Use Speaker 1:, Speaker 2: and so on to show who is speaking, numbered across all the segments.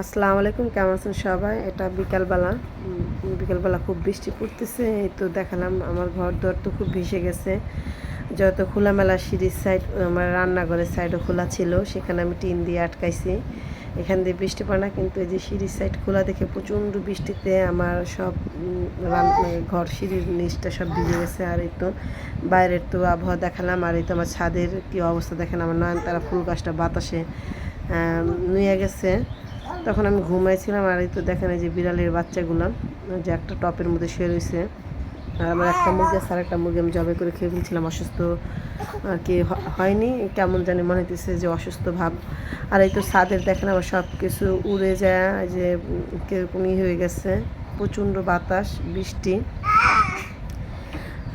Speaker 1: আসসালামু আলাইকুম, কেমন আছেন সবাই? এটা বিকালবেলা খুব বৃষ্টি পড়তেছে। এই তো দেখালাম আমার ঘর দর তো খুব ভেসে গেছে। যত খোলামেলা সিঁড়ির সাইড, আমার রান্নাঘরের সাইডও খোলা ছিল, সেখানে আমি টিন দিয়ে আটকাইছি। এখান দিয়ে বৃষ্টি পড়ে না, কিন্তু এই যে সিঁড়ির সাইড খোলা দেখে প্রচণ্ড বৃষ্টিতে আমার সব ঘর সিঁড়ির নিচটা সব ভিজে গেছে। আর এই তো বাইরের তো আবহাওয়া দেখালাম। আর এই তো আমার ছাদের কী অবস্থা দেখেন, আমার নয়নতারা ফুল গাছটা বাতাসে নুয়ে গেছে। তখন আমি ঘুমাইছিলাম। আর এই তো দেখেন এই যে বিড়ালের বাচ্চাগুলো যে একটা টপের মধ্যে শুয়ে রয়েছে। আর আমার একটা মুরগি আছে, আর একটা মুরগি আমি জবে করে খেয়ে ফেলছিলাম। অসুস্থ আর কি হয়নি, কেমন জানি মনে হইতেছে যে অসুস্থ ভাব। আর এই তো ছাদের দেখেন আমার সব কিছু উড়ে যায়, যে কীরকম হয়ে গেছে, প্রচণ্ড বাতাস বৃষ্টি।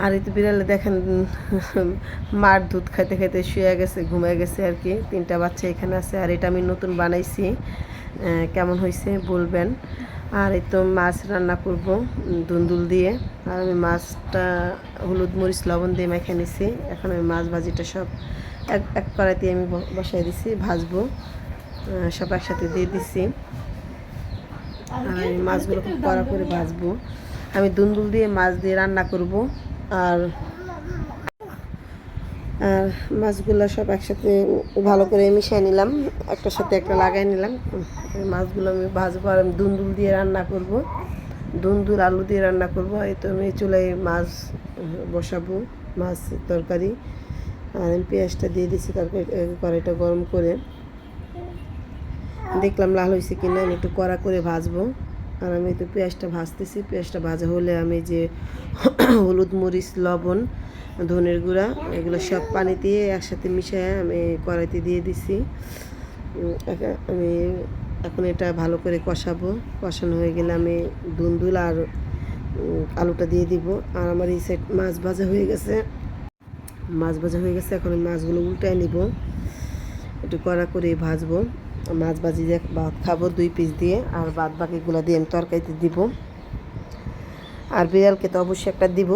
Speaker 1: আর এই তো বিড়ালে দেখেন মার দুধ খাইতে খাইতে শুয়ে গেছে, ঘুমিয়ে গেছে আর কি। তিনটা বাচ্চা এখানে আছে। আর এটা আমি নতুন বানাইছি, কেমন হয়েছে বলবেন। আর এই তো মাছ রান্না করব দুন্দুল দিয়ে। আর আমি মাছটা হলুদ মরিচ লবণ দিয়ে মেখে নিছি। এখন আমি মাছ ভাজিটা সব এক এক কড়াইতে আমি বসাই দিছি, ভাজবো। সব একসাথে দিয়ে দিছি। আর আমি মাছগুলো খুব কড়া করে ভাজবো। আমি দুন্দুল দিয়ে মাছ দিয়ে রান্না করব। আর আর মাছগুলো সব একসাথে ভালো করে মিশিয়ে নিলাম, একটার সাথে একটা লাগাই নিলাম। মাছগুলো আমি ভাজবো। আর আমি দুন্দুল দিয়ে রান্না করব, দুন্দুল আলু দিয়ে রান্না করব। এই তো আমি চুলায় মাছ বসাবো, মাছ তরকারি। আর আমি পেঁয়াজটা দিয়ে দিচ্ছি তরকারি, কড়াইটা গরম করে দেখলাম লাল হয়েছে কিনা, আমি একটু কড়া করে ভাজবো। আর আমি তো পেঁয়াজটা ভাজতেছি। পেঁয়াজটা ভাজা হলে আমি যে হলুদ মরিচ লবণ ধনের গুঁড়া এগুলো সব পানি দিয়ে একসাথে মিশিয়ে আমি কড়াইতে দিয়ে দিছি। আমি এখন এটা ভালো করে কষাবো। কষানো হয়ে গেলে আমি দুন্দুল আর আলুটা দিয়ে দিব। আর আমার এই সাইড মাছ ভাজা হয়ে গেছে। এখন আমি মাছগুলো উল্টায় নিব, একটু কড়া করে ভাজবো। মাছ ভাজি দিয়ে ভাত খাবো 2 পিস দিয়ে, আর বাদ বাকিগুলো দিয়ে আমি তরকারিতে দিব। আর বিড়ালকে তো অবশ্যই একটা দিব,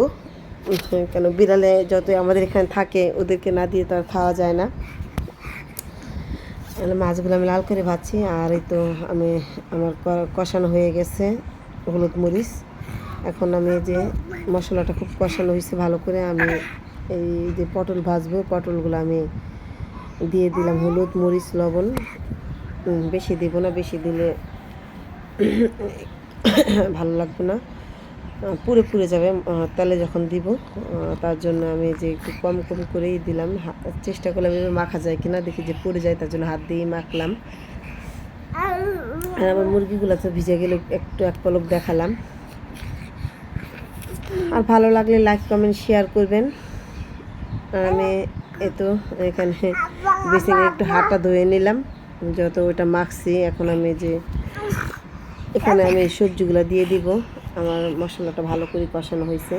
Speaker 1: কেন বিড়ালে যতই আমাদের এখানে থাকে ওদেরকে না দিয়ে তো আর খাওয়া যায় না। মাছগুলো আমি লাল করে ভাজছি। আর এই তো আমার কষানো হয়ে গেছে হলুদ মরিচ। এখন আমি যে মশলাটা খুব কষানো হয়েছে ভালো করে, আমি এই যে পটল ভাজবো, পটলগুলো আমি দিয়ে দিলাম হলুদ মরিচ লবণ। বেশি দিব না, বেশি দিলে ভালো লাগবে না, পুড়ে যাবে তেলে যখন দিব। তার জন্য আমি যে একটু কম কম করেই দিলাম। চেষ্টা করলাম এভাবে মাখা যায় কিনা, দেখি যে পুড়ে যায়, তার জন্য হাত দিয়েই মাখলাম। আর আমার মুরগিগুলো তো ভিজে গেলে একটু এক পলক দেখালাম। আর ভালো লাগলে লাইক কমেন্ট শেয়ার করবেন। আর আমি তো এখানে বেসিনে একটু হাতটা ধুয়ে নিলাম, যত ওইটা মাখছি। এখন আমি যে এখানে আমি সবজিগুলো দিয়ে দিব। আমার মশলাটা ভালো করে কষানো হয়েছে।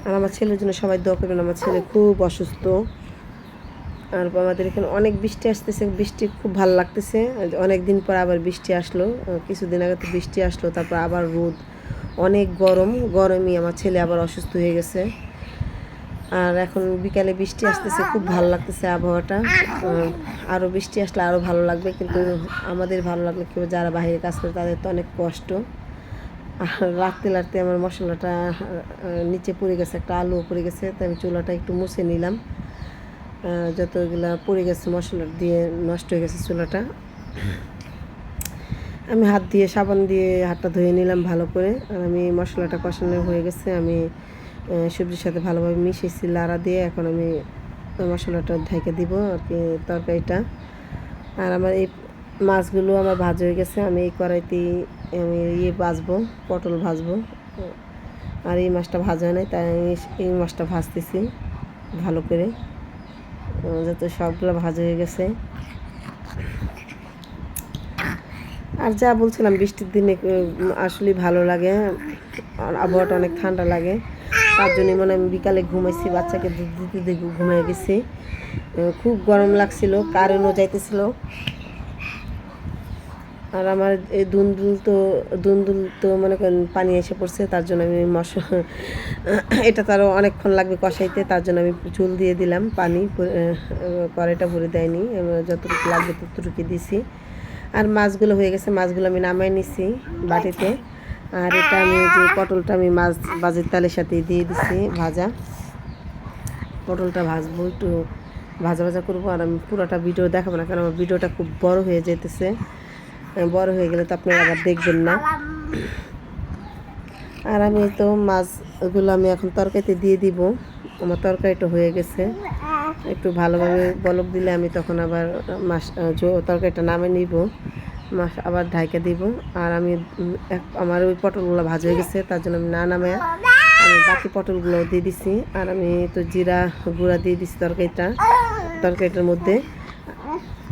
Speaker 1: আর আমার ছেলের জন্য সবাই দোয়া করবেন, আমার ছেলে খুব অসুস্থ। আর আমাদের এখানে অনেক বৃষ্টি আসতেছে, বৃষ্টি খুব ভালো লাগতেছে। অনেক দিন পর আবার বৃষ্টি আসলো, কিছুদিন আগে তো বৃষ্টি আসলো, তারপর আবার রোদ, অনেক গরমই আমার ছেলে আবার অসুস্থ হয়ে গেছে। আর এখন বিকালে বৃষ্টি আসতেছে, খুব ভালো লাগতেছে আবহাওয়াটা। আরও বৃষ্টি আসলে আরও ভালো লাগবে, কিন্তু আমাদের ভালো লাগলে কেউ যারা বাইরে কাজ করে তাদের তো অনেক কষ্ট। আর লাড়তে আমার মশলাটা নিচে পড়ে গেছে, একটা আলুও পড়ে গেছে, তাই আমি চুলাটা একটু মুছে নিলাম। যতগুলা পড়ে গেছে মশলা দিয়ে নষ্ট হয়ে গেছে চুলাটা। আমি হাত দিয়ে সাবান দিয়ে হাতটা ধুয়ে নিলাম ভালো করে। আর আমি মশলাটা কষানো হয়ে গেছে, আমি সবজির সাথে ভালোভাবে মিশিয়েছি লাড়া দিয়ে। এখন আমি মশলাটা ঢেকে দিব আর কি তরকারিটা। আর আমার এই মাছগুলো আমার ভাজা হয়ে গেছে। আমি এই কড়াইতেই আমি ভাজবো, পটল ভাজবো। আর এই মাছটা ভাজা হয় নাই, তাই আমি এই মাছটা ভাজতেছি ভালো করে, যাতে সবগুলো ভাজা হয়ে গেছে। আর যা বলছিলাম, বৃষ্টির দিনে আসলে ভালো লাগে, আবহাওয়াটা অনেক ঠান্ডা লাগে। তার জন্যই মনে আমি বিকালে ঘুমাইছি, বাচ্চাকে দুধ দিতে দিয়ে ঘুমিয়ে গেছি। খুব গরম লাগছিল, কারেন্টও যাইতেছিল। আর আমার এই দুন্দুল তো মনে করেন পানি এসে পড়ছে, তার জন্য আমি এটা তো আরও অনেকক্ষণ লাগবে কষাইতে, তার জন্য আমি চুল দিয়ে দিলাম পানি, কড়াইটা ভরে দেয়নি, যতটুকু লাগবে ততটুকু দিছি। আর মাছগুলো হয়ে গেছে, মাছগুলো আমি নামাই নিছি বাটিতে। আর এটা আমি যে পটলটা আমি মাছ ভাজির তেলের সাথে দিয়ে দিছি ভাজা, পটলটা ভাজবো, একটু ভাজা ভাজা করবো। আর আমি পুরোটা ভিডিও দেখাবো না, কারণ আমার ভিডিওটা খুব বড় হয়ে যেতেছে, বড় হয়ে গেলে তো আপনারা আবার দেখবেন না। আর আমি তো মাছগুলো আমি এখন তরকারিতে দিয়ে দিব। আমার তরকারিটা হয়ে গেছে, একটু ভালোভাবে বলক দিলে আমি তখন আবার তরকারিটা নামে নিব, মাছ আবার ঢাইকা দিব। আর আমি আমার ওই পটলগুলো ভাজা হয়ে গেছে, তার জন্য আমি না নামে আমি বাকি পটলগুলো দিয়ে দিছি। আর আমি তো জিরা গুঁড়া দিয়ে দিছি তরকারিটার মধ্যে।